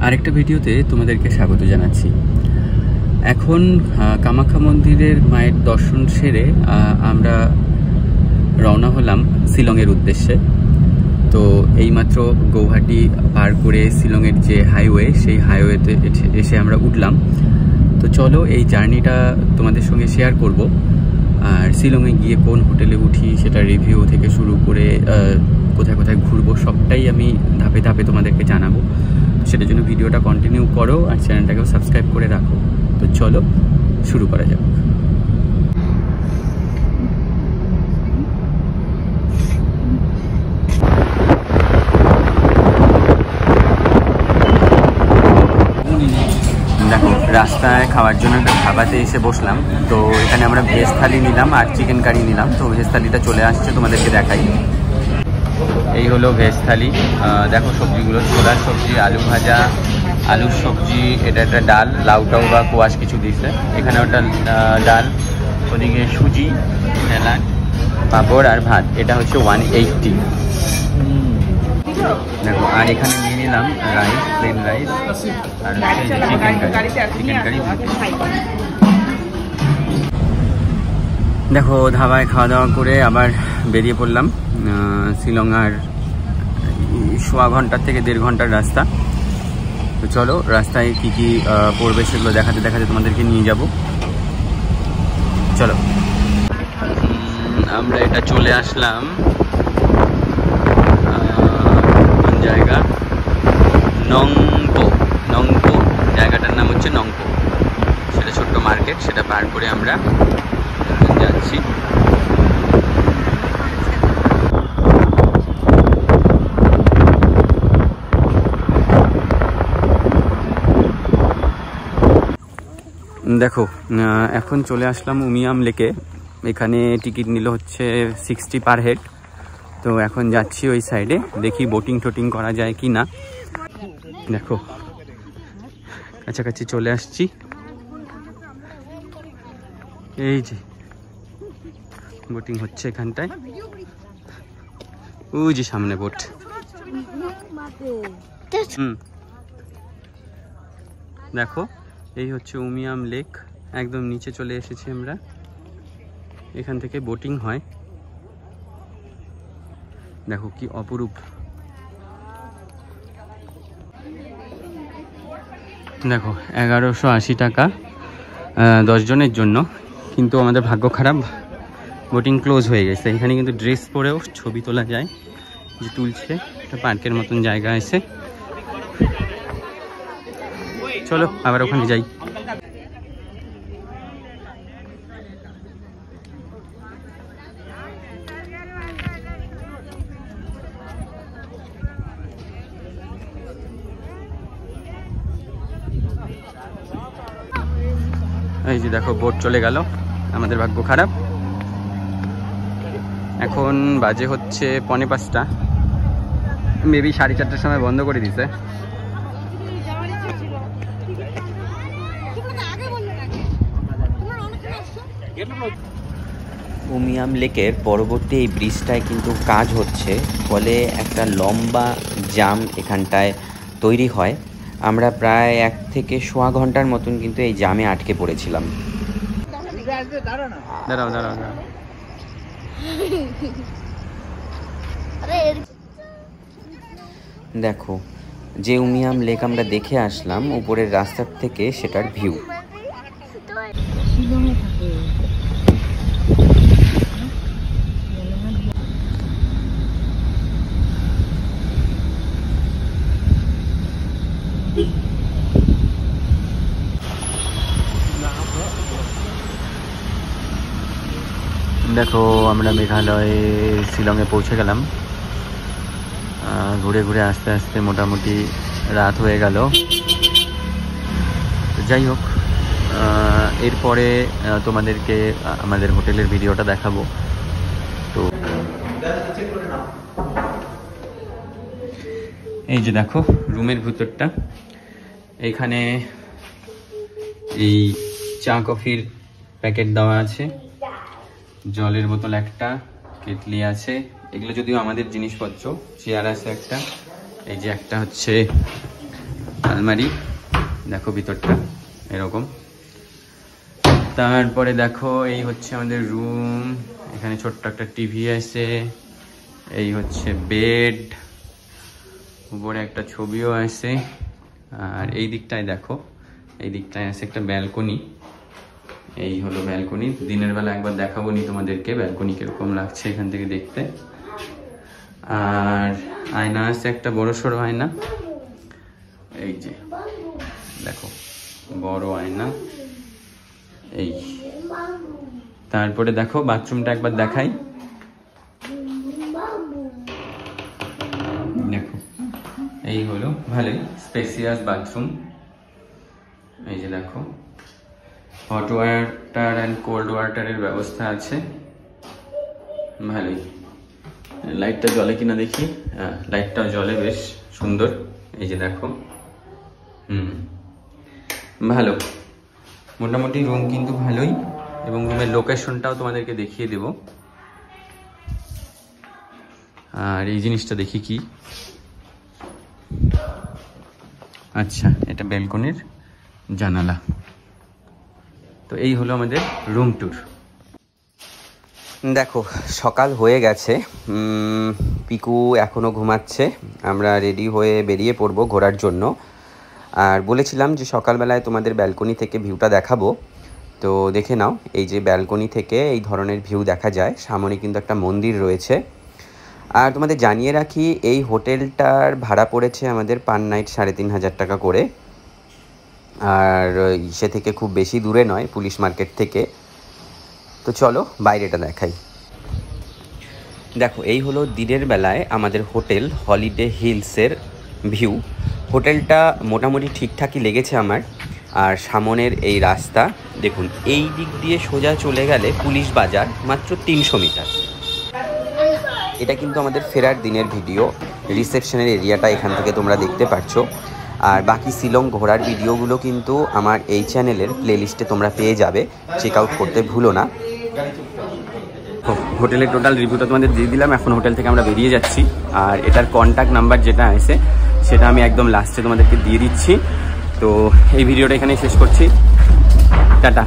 আরেকটা ভিডিওতে তোমাদেরকে স্বাগত জানাচ্ছি। এখন কামাখ্যা মন্দিরের মায়ের দর্শন সেরে আমরা রওনা হলাম শিলংয়ের উদ্দেশ্যে। তো এইমাত্র গৌহাটি পার করে শিলংয়ের যে হাইওয়ে, সেই হাইওয়েতে এসে আমরা উঠলাম। তো চলো এই জার্নিটা তোমাদের সঙ্গে শেয়ার করব, আর শিলংয়ে গিয়ে কোন হোটেলে উঠি সেটা রিভিউ থেকে শুরু করে কোথায় কোথায় ঘুরবো সবটাই আমি ধাপে ধাপে তোমাদেরকে জানাবো। সেটার জন্য ভিডিওটা কন্টিনিউ করো আর চ্যানেলটাকেও সাবস্ক্রাইব করে রাখো। তো চলো শুরু করা যাক। দেখো, রাস্তায় খাওয়ার জন্য একটা ধাবাতে এসে বসলাম। তো এখানে আমরা ভেজ থালি নিলাম আর চিকেন কারি নিলাম। তো ভেজ থালিটা চলে আসছে, তোমাদেরকে দেখাই। এই হলো ভেজ থালি। দেখো সবজিগুলো, ছোলার সবজি, আলু ভাজা, আলুর সবজি, এটা একটা ডাল, লাউটাও বা কোয়াশ কিছু দিচ্ছে। এখানে ওটা ডাল, ওদিকে সুজি, স্যালাড, পাঁপড় আর ভাত। এটা হচ্ছে 180। দেখো, আর এখানে নিয়ে নিলাম রাইস, প্লেন রাইস আর চিকেন কারি। দেখো, ধাবায় খাওয়া দাওয়া করে আবার বেরিয়ে পড়লাম। শিলং আর 1.25 ঘন্টার থেকে 1.5 ঘন্টার রাস্তা। তো চলো রাস্তায় কি কি পড়বে সেগুলো দেখাতে দেখাতে তোমাদেরকে নিয়ে যাব। চলো, আমরা এটা চলে আসলাম কোন জায়গা, নংপো। জায়গাটার নাম হচ্ছে নংপো। সেটা ছোট্ট মার্কেট, সেটা পার করে আমরা যাচ্ছি। দেখো, এখন চলে আসলাম উমিয়াম লেকে। এখানে টিকিট নিল হচ্ছে 60 পার হেড। তো এখন যাচ্ছি ওই সাইডে, দেখি বোটিং টোটিং করা যায় কি না। দেখো, কাছাকাছি চলে আসছি। এই যে বোটিং হচ্ছে এখানটায়, ওই যে সামনে বোট। দেখো, এই হচ্ছে উমিয়াম লেক। একদম নিচে চলে এসেছি আমরা। এখান থেকে বোটিং হয়। দেখো কি অপরূপ। দেখো, 1180 টাকা 10 জনের জন্য। কিন্তু আমাদের ভাগ্য খারাপ, বোটিং ক্লোজ হয়ে গেছে। এখানে কিন্তু ড্রেস পরেও ছবি তোলা যায়, যে তুলছে। একটা পার্কের মতন জায়গা আছে। চলো আবার ওখানে যাই। এই যে দেখো, বোট চলে গেল। আমাদের ভাগ্য খারাপ। এখন বাজে হচ্ছে 4:45। মেবি 4:30টার সময় বন্ধ করে দিছে। উমিয়াম লেকের পরবর্তী এই ব্রিজটায় কিন্তু কাজ হচ্ছে, ফলে একটা লম্বা জাম এখানটায় তৈরি হয়। আমরা প্রায় 1 থেকে 1.25 ঘন্টার মতন কিন্তু এই জামে আটকে পড়েছিলাম। দাঁড়াও। দেখো, যে উমিয়াম লেক আমরা দেখে আসলাম উপরের রাস্তার থেকে, সেটার ভিউ। দেখো, আমরা মেঘালয়ে শিলংয়ে পৌঁছে গেলাম। ঘুরে ঘুরে আস্তে আস্তে মোটামুটি রাত হয়ে গেল। যাই হোক, এরপরে তোমাদেরকে আমাদের হোটেলের ভিডিওটা দেখাবো। তো এই যে দেখো রুমের ভিতরটা। এখানে এই চা কফির প্যাকেট দেওয়া আছে, জলের বোতল একটা, কেটলি আছে। এগুলো যদিও আমাদের জিনিসপত্র। চেয়ার আছে একটা, এই যে একটা হচ্ছে আলমারি, দেখো ভিতরটা এরকম। তারপরে দেখো এই হচ্ছে আমাদের রুম, এখানে ছোট্ট একটা টিভি আছে, এই হচ্ছে বেড, উপরে একটা ছবিও আছে। আর এই দিকটায় দেখো, এই দিকটায় আছে একটা ব্যালকনি, এই হলো ব্যালকনি। দিনের বেলা একবার দেখাবো নি তোমাদেরকে ব্যালকনি কিরকম লাগছে এখান থেকে দেখতে। আর আয়না আছে একটা বড় সড়ো আয়না, এই যে দেখো বড় আয়না এই। তারপরে দেখো বাথরুমটা একবার দেখাই, দেখো এই হলো ভালোই স্পেসিয়াস বাথরুম। এই যে দেখো হট ওয়াটার অ্যান্ড কোল্ড ওয়াটারের ব্যবস্থা আছে, ভালোই। লাইটটা জ্বলে কিনা দেখি, হ্যাঁ লাইটটাও জ্বলে, বেশ সুন্দর। এই যে দেখো ভালো, মোটামুটি রুম কিন্তু ভালোই। এবং রুমের লোকেশনটাও তোমাদেরকে দেখিয়ে দেব। আর এই জিনিসটা দেখি কি, আচ্ছা এটা ব্যালকনির জানালা। তো এই হলো আমাদের রুম ট্যুর। দেখো সকাল হয়ে গেছে, পিকু এখনও ঘুমাচ্ছে, আমরা রেডি হয়ে বেরিয়ে পড়বো ঘোরার জন্য। আর বলেছিলাম যে সকালবেলায় তোমাদের ব্যালকনি থেকে ভিউটা দেখাবো, তো দেখে নাও। এই যে ব্যালকনি থেকে এই ধরনের ভিউ দেখা যায়, সামনে কিন্তু একটা মন্দির রয়েছে। আর তোমাদের জানিয়ে রাখি এই হোটেলটার ভাড়া পড়েছে আমাদের পার নাইট 3,500 টাকা করে। আর সে থেকে খুব বেশি দূরে নয়, পুলিশ মার্কেট থেকে। তো চলো বাইরেটা দেখাই। দেখো এই হলো দিনের বেলায় আমাদের হোটেল হলিডে হিলসের ভিউ। হোটেলটা মোটামুটি ঠিকঠাকই লেগেছে আমার। আর সামনের এই রাস্তা দেখুন, এই দিক দিয়ে সোজা চলে গেলে পুলিশ বাজার, মাত্র 300 মিটার। এটা কিন্তু আমাদের ফেরার দিনের ভিডিও, রিসেপশনের এরিয়াটা এখান থেকে তোমরা দেখতে পাচ্ছো। আর বাকি শিলং ঘোরার ভিডিওগুলো কিন্তু আমার এই চ্যানেলের প্লেলিস্টে তোমরা পেয়ে যাবে, চেক আউট করতে ভুলো না। হোটেলের টোটাল রিভিউটা তোমাদের দিয়ে দিলাম, এখন হোটেল থেকে আমরা বেরিয়ে যাচ্ছি। আর এটার কন্ট্যাক্ট নাম্বার যেটা আছে সেটা আমি একদম লাস্টে তোমাদেরকে দিয়ে দিচ্ছি। তো এই ভিডিওটা এখানে শেষ করছি, টাটা।